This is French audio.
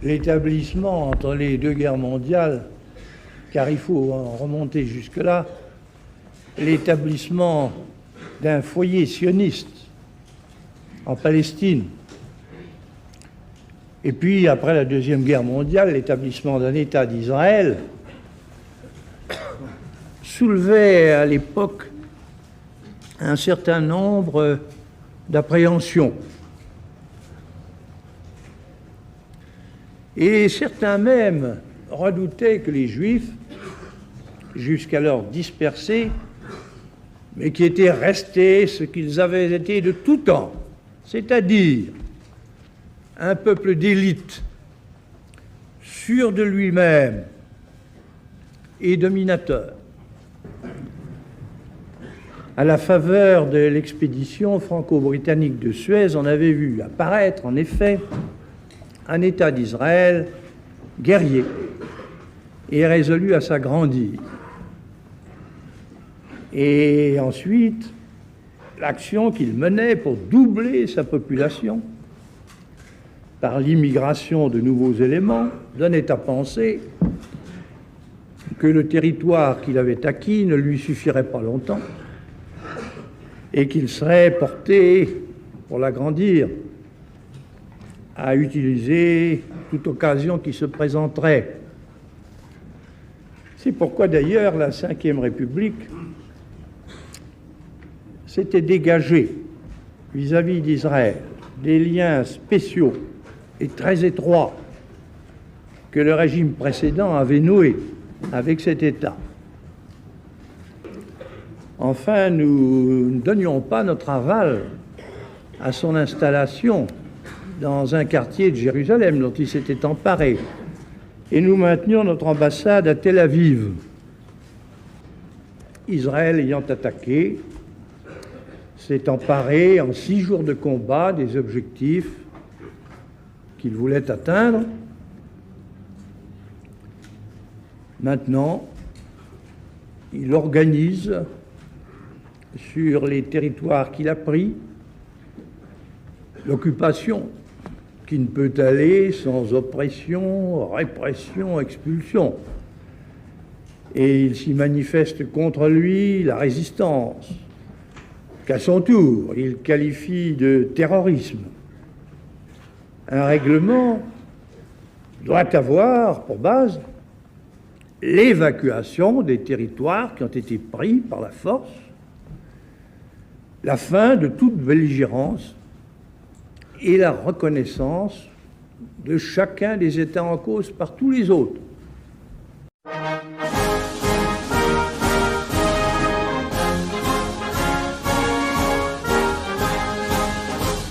l'établissement entre les deux guerres mondiales, car il faut en remonter jusque-là, l'établissement d'un foyer sioniste en Palestine. Et puis, après la Deuxième Guerre mondiale, l'établissement d'un État d'Israël soulevait à l'époque un certain nombre d'appréhensions. Et certains même redoutaient que les Juifs, jusqu'alors dispersés, mais qui étaient restés ce qu'ils avaient été de tout temps, c'est-à-dire un peuple d'élite, sûr de lui-même et dominateur. À la faveur de l'expédition franco-britannique de Suez, on avait vu apparaître, en effet, un État d'Israël guerrier et résolu à s'agrandir. Et ensuite, l'action qu'il menait pour doubler sa population par l'immigration de nouveaux éléments donnait à penser que le territoire qu'il avait acquis ne lui suffirait pas longtemps et qu'il serait porté, pour l'agrandir, à utiliser toute occasion qui se présenterait. C'est pourquoi d'ailleurs la Ve République s'était dégagée vis-à-vis d'Israël des liens spéciaux et très étroits que le régime précédent avait noués avec cet État. Enfin, nous ne donnions pas notre aval à son installation dans un quartier de Jérusalem dont il s'était emparé, et nous maintenions notre ambassade à Tel Aviv. Israël ayant attaqué, s'est emparé en 6 jours de combat des objectifs qu'il voulait atteindre. Maintenant, il organise sur les territoires qu'il a pris l'occupation qui ne peut aller sans oppression, répression, expulsion. Et il s'y manifeste contre lui la résistance, qu'à son tour, il qualifie de terrorisme. Un règlement doit avoir pour base l'évacuation des territoires qui ont été pris par la force, la fin de toute belligérance et la reconnaissance de chacun des États en cause par tous les autres.